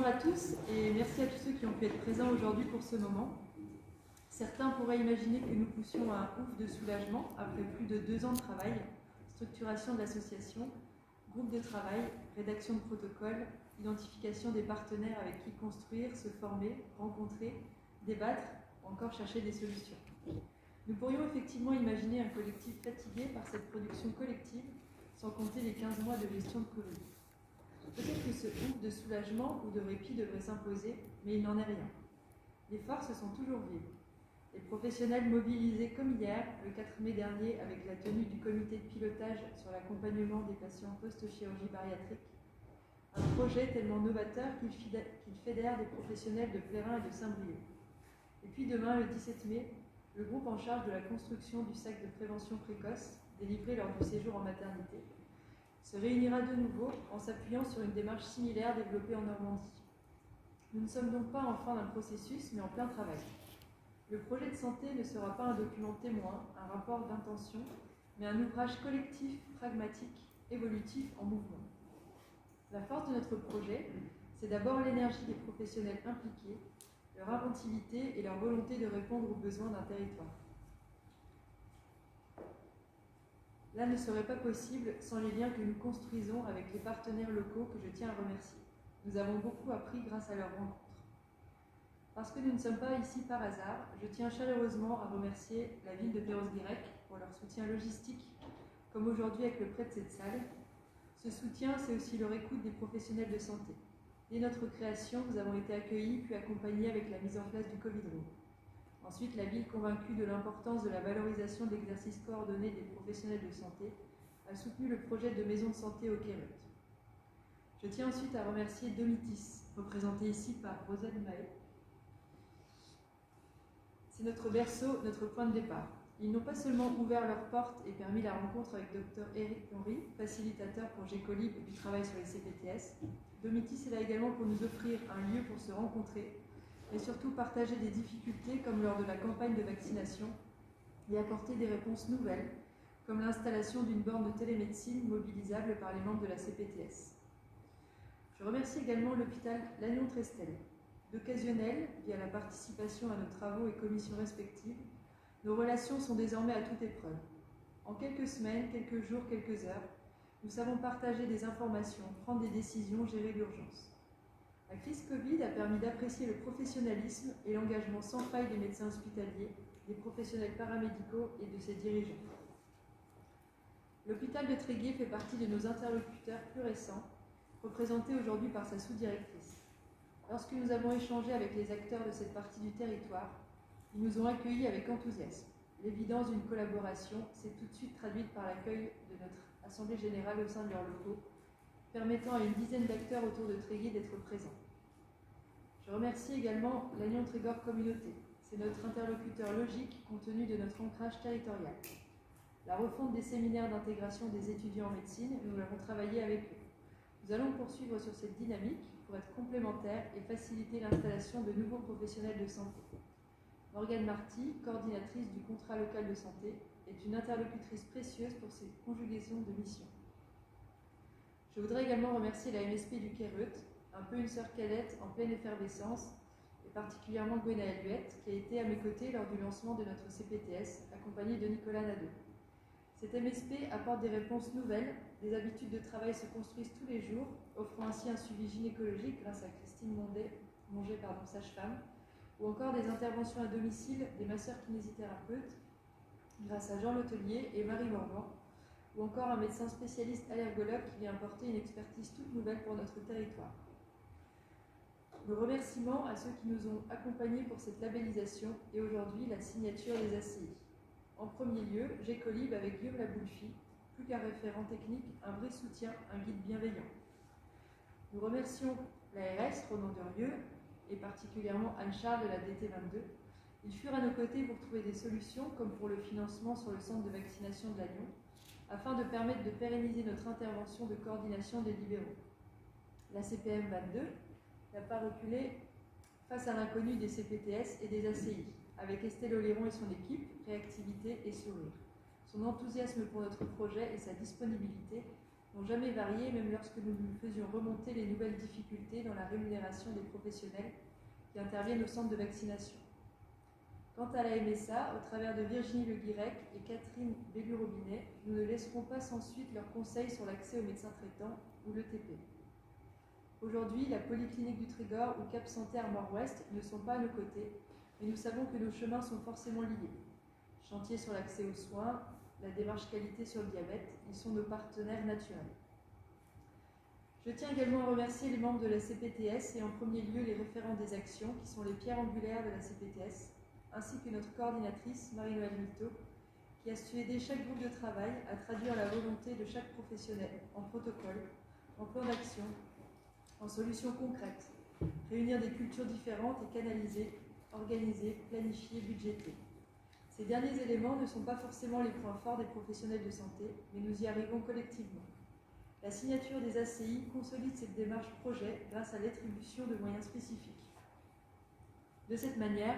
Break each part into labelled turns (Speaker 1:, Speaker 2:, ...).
Speaker 1: Bonjour à tous et merci à tous ceux qui ont pu être présents aujourd'hui pour ce moment. Certains pourraient imaginer que nous poussions à un ouf de soulagement après plus de 2 ans de travail, structuration de l'association, groupe de travail, rédaction de protocoles, identification des partenaires avec qui construire, se former, rencontrer, débattre ou encore chercher des solutions. Nous pourrions effectivement imaginer un collectif fatigué par cette production collective, sans compter les 15 mois de gestion de Covid. Peut-être que ce ouf de soulagement ou de répit devrait s'imposer, mais il n'en est rien. Les forces sont toujours vives. Les professionnels mobilisés comme hier, le 4 mai dernier, avec la tenue du comité de pilotage sur l'accompagnement des patients post-chirurgie bariatrique, un projet tellement novateur qu'il fédère des professionnels de Plérin et de Saint-Brieuc. Et puis demain, le 17 mai, le groupe en charge de la construction du sac de prévention précoce, délivré lors du séjour en maternité, se réunira de nouveau en s'appuyant sur une démarche similaire développée en Normandie. Nous ne sommes donc pas en fin d'un processus, mais en plein travail. Le projet de santé ne sera pas un document témoin, un rapport d'intention, mais un ouvrage collectif, pragmatique, évolutif, en mouvement. La force de notre projet, c'est d'abord l'énergie des professionnels impliqués, leur inventivité et leur volonté de répondre aux besoins d'un territoire. Là ne serait pas possible sans les liens que nous construisons avec les partenaires locaux que je tiens à remercier. Nous avons beaucoup appris grâce à leur rencontre. Parce que nous ne sommes pas ici par hasard, je tiens chaleureusement à remercier la ville de Perros-Guirec pour leur soutien logistique, comme aujourd'hui avec le prêt de cette salle. Ce soutien, c'est aussi leur écoute des professionnels de santé. Dès notre création, nous avons été accueillis puis accompagnés avec la mise en place du Covid Room. Ensuite, la ville, convaincue de l'importance de la valorisation de l'exercice coordonné des professionnels de santé, a soutenu le projet de maison de santé au Quérut. Je tiens ensuite à remercier Domitis, représenté ici par Rosanne Mahé. C'est notre berceau, notre point de départ. Ils n'ont pas seulement ouvert leurs portes et permis la rencontre avec Dr Eric Henry, facilitateur pour Gécolib du travail sur les CPTS. Domitis est là également pour nous offrir un lieu pour se rencontrer, mais surtout partager des difficultés comme lors de la campagne de vaccination et apporter des réponses nouvelles, comme l'installation d'une borne de télémédecine mobilisable par les membres de la CPTS. Je remercie également l'hôpital Lannion-Trestel. D'occasionnel, via la participation à nos travaux et commissions respectives, nos relations sont désormais à toute épreuve. En quelques semaines, quelques jours, quelques heures, nous savons partager des informations, prendre des décisions, gérer l'urgence. La crise Covid a permis d'apprécier le professionnalisme et l'engagement sans faille des médecins hospitaliers, des professionnels paramédicaux et de ses dirigeants. L'hôpital de Tréguier fait partie de nos interlocuteurs plus récents, représentés aujourd'hui par sa sous-directrice. Lorsque nous avons échangé avec les acteurs de cette partie du territoire, ils nous ont accueillis avec enthousiasme. L'évidence d'une collaboration s'est tout de suite traduite par l'accueil de notre Assemblée générale au sein de leurs locaux, permettant à une dizaine d'acteurs autour de Tréguier d'être présents. Je remercie également Lannion-Trégor Communauté. C'est notre interlocuteur logique compte tenu de notre ancrage territorial. La refonte des séminaires d'intégration des étudiants en médecine, nous l'avons travaillé avec eux. Nous allons poursuivre sur cette dynamique pour être complémentaires et faciliter l'installation de nouveaux professionnels de santé. Morgane Marty, coordinatrice du contrat local de santé, est une interlocutrice précieuse pour ces conjugaisons de missions. Je voudrais également remercier la MSP du Quérut, un peu une sœur cadette en pleine effervescence, et particulièrement Gwenaëlle Huette, qui a été à mes côtés lors du lancement de notre CPTS, accompagnée de Nicolas Nadeau. Cette MSP apporte des réponses nouvelles, des habitudes de travail se construisent tous les jours, offrant ainsi un suivi gynécologique grâce à Christine Monger, sage-femme, ou encore des interventions à domicile des masseurs kinésithérapeutes grâce à Jean Letellier et Marie Morvan, ou encore un médecin spécialiste allergologue qui vient apporter une expertise toute nouvelle pour notre territoire. Nos remerciements à ceux qui nous ont accompagnés pour cette labellisation et aujourd'hui la signature des ACI. En premier lieu, Gécolib avec Guillaume Laboulfi, plus qu'un référent technique, un vrai soutien, un guide bienveillant. Nous remercions l'ARS, Ronan Durieux, et particulièrement Anne-Charles de la DT22. Ils furent à nos côtés pour trouver des solutions, comme pour le financement sur le centre de vaccination de Lannion, afin de permettre de pérenniser notre intervention de coordination des libéraux. La CPM 22 n'a pas reculé face à l'inconnu des CPTS et des ACI, avec Estelle Oléron et son équipe, réactivité et sourire. Son enthousiasme pour notre projet et sa disponibilité n'ont jamais varié, même lorsque nous lui faisions remonter les nouvelles difficultés dans la rémunération des professionnels qui interviennent au centre de vaccination. Quant à la MSA, au travers de Virginie Le Guirec et Catherine Bellu-Robinet, nous ne laisserons pas sans suite leurs conseils sur l'accès aux médecins traitants ou l'ETP. Aujourd'hui, la Polyclinique du Trégor ou Cap Santé Armor-Ouest ne sont pas à nos côtés, mais nous savons que nos chemins sont forcément liés. Chantier sur l'accès aux soins, la démarche qualité sur le diabète, ils sont nos partenaires naturels. Je tiens également à remercier les membres de la CPTS et en premier lieu les référents des actions qui sont les pierres angulaires de la CPTS, ainsi que notre coordinatrice Marie-Noëlle Milteau, qui a su aider chaque groupe de travail à traduire la volonté de chaque professionnel en protocole, en plan d'action, en solutions concrètes, réunir des cultures différentes et canaliser, organiser, planifier, budgéter. Ces derniers éléments ne sont pas forcément les points forts des professionnels de santé, mais nous y arrivons collectivement. La signature des ACI consolide cette démarche projet grâce à l'attribution de moyens spécifiques. De cette manière,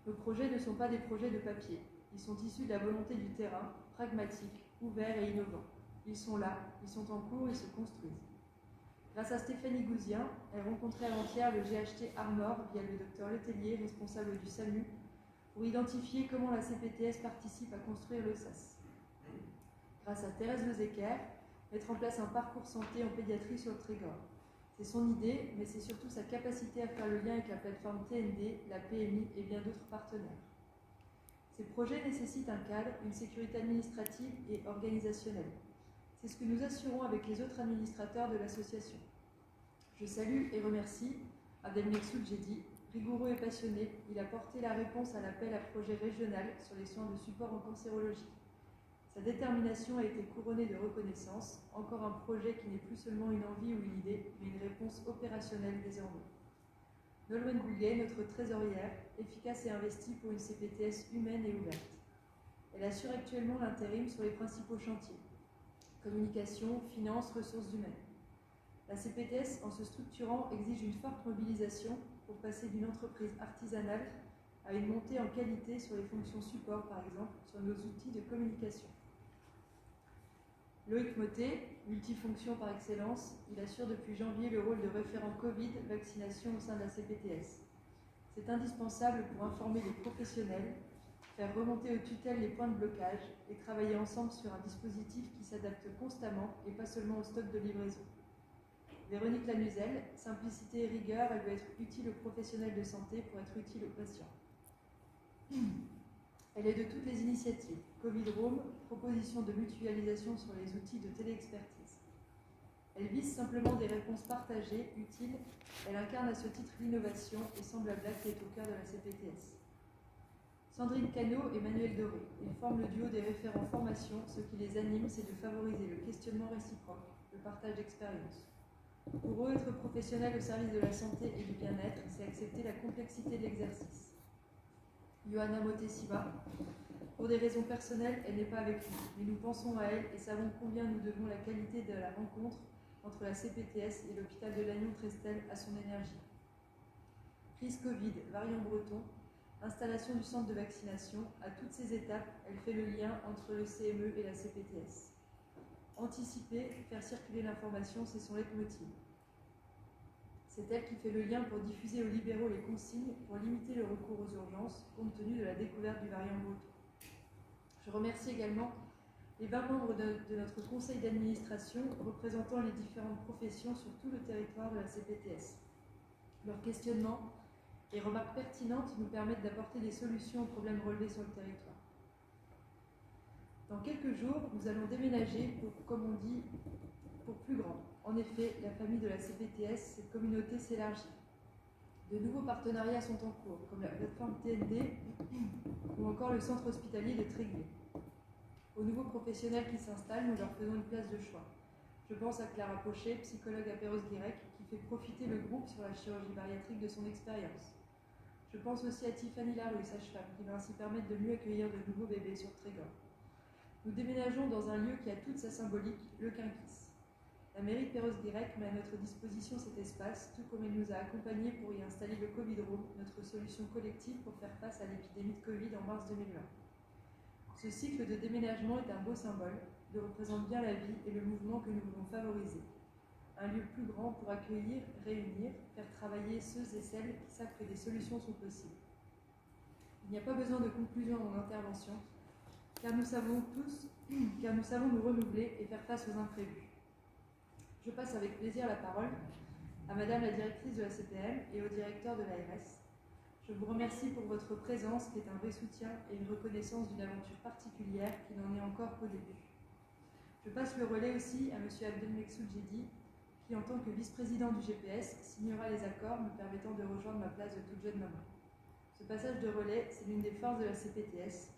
Speaker 1: nos projets ne sont pas des projets de papier. Ils sont issus de la volonté du terrain, pragmatiques, ouverts et innovants. Ils sont là, ils sont en cours, ils se construisent. Grâce à Stéphanie Gouzien, elle rencontrait avant-hier le GHT Armor via le docteur Letellier, responsable du SAMU, pour identifier comment la CPTS participe à construire le SAS. Grâce à Thérèse Lezecker, mettre en place un parcours santé en pédiatrie sur le Trégor. C'est son idée, mais c'est surtout sa capacité à faire le lien avec la plateforme TND, la PMI et bien d'autres partenaires. Ces projets nécessitent un cadre, une sécurité administrative et organisationnelle. C'est ce que nous assurons avec les autres administrateurs de l'association. Je salue et remercie Abdelmeksoud Djedi, rigoureux et passionné, il a porté la réponse à l'appel à projet régional sur les soins de support en cancérologie. Sa détermination a été couronnée de reconnaissance, encore un projet qui n'est plus seulement une envie ou une idée, mais une réponse opérationnelle désormais. Nolwenn Bouguet, notre trésorière, efficace et investie pour une CPTS humaine et ouverte. Elle assure actuellement l'intérim sur les principaux chantiers. Communication, finances, ressources humaines. La CPTS, en se structurant, exige une forte mobilisation pour passer d'une entreprise artisanale à une montée en qualité sur les fonctions support, par exemple, sur nos outils de communication. Loïc Motet, multifonction par excellence, il assure depuis janvier le rôle de référent Covid vaccination au sein de la CPTS. C'est indispensable pour informer les professionnels, faire remonter aux tutelles les points de blocage et travailler ensemble sur un dispositif qui s'adapte constamment et pas seulement au stock de livraison. Véronique Lanuzel, simplicité et rigueur, elle doit être utile aux professionnels de santé pour être utile aux patients. Elle est de toutes les initiatives, Covid Room, proposition de mutualisation sur les outils de téléexpertise. Elle vise simplement des réponses partagées, utiles, elle incarne à ce titre l'innovation et semble la blague qui est au cœur de la CPTS. Sandrine Cano et Manuel Doré, ils forment le duo des référents formation, ce qui les anime, c'est de favoriser le questionnement réciproque, le partage d'expériences. Pour eux, être professionnel au service de la santé et du bien-être, c'est accepter la complexité de l'exercice. Johanna Motessiba, pour des raisons personnelles, elle n'est pas avec nous, mais nous pensons à elle et savons combien nous devons la qualité de la rencontre entre la CPTS et l'hôpital de Lannion-Trestel à son énergie. Crise Covid, variant breton, installation du centre de vaccination, à toutes ces étapes, elle fait le lien entre le CME et la CPTS. Anticiper, faire circuler l'information, c'est son leitmotiv. C'est elle qui fait le lien pour diffuser aux libéraux les consignes pour limiter le recours aux urgences, compte tenu de la découverte du variant breton. Je remercie également les 20 membres de notre conseil d'administration représentant les différentes professions sur tout le territoire de la CPTS. Leurs questionnements et remarques pertinentes nous permettent d'apporter des solutions aux problèmes relevés sur le territoire. Dans quelques jours, nous allons déménager pour, comme on dit, pour plus grand. En effet, la famille de la CPTS, cette communauté s'élargit. De nouveaux partenariats sont en cours, comme la plateforme TND ou encore le centre hospitalier de Tréguier. Aux nouveaux professionnels qui s'installent, nous leur faisons une place de choix. Je pense à Clara Pochet, psychologue à Perros-Guirec, qui fait profiter le groupe sur la chirurgie bariatrique de son expérience. Je pense aussi à Tiffany Larue, sage-femme, qui va ainsi permettre de mieux accueillir de nouveaux bébés sur Trégor. Nous déménageons dans un lieu qui a toute sa symbolique, le Quinquis. La mairie de Perros-Guirec met à notre disposition cet espace, tout comme elle nous a accompagnés pour y installer le Covid Room, notre solution collective pour faire face à l'épidémie de Covid en mars 2020. Ce cycle de déménagement est un beau symbole. il représente bien la vie et le mouvement que nous voulons favoriser. Un lieu plus grand pour accueillir, réunir, faire travailler ceux et celles qui savent que des solutions sont possibles. Il n'y a pas besoin de conclusion à mon intervention, car nous savons nous renouveler et faire face aux imprévus. Je passe avec plaisir la parole à Madame la directrice de la CPM et au directeur de l'ARS. Je vous remercie pour votre présence qui est un vrai soutien et une reconnaissance d'une aventure particulière qui n'en est encore qu'au début. Je passe le relais aussi à M. Abdelmeksoud Djedi, qui en tant que vice-président du GPS signera les accords me permettant de rejoindre ma place de toute jeune maman. Ce passage de relais, c'est l'une des forces de la CPTS.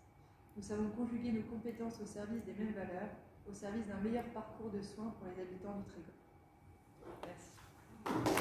Speaker 1: Nous savons conjuguer nos compétences au service des mêmes valeurs, au service d'un meilleur parcours de soins pour les habitants du Trégor. Merci.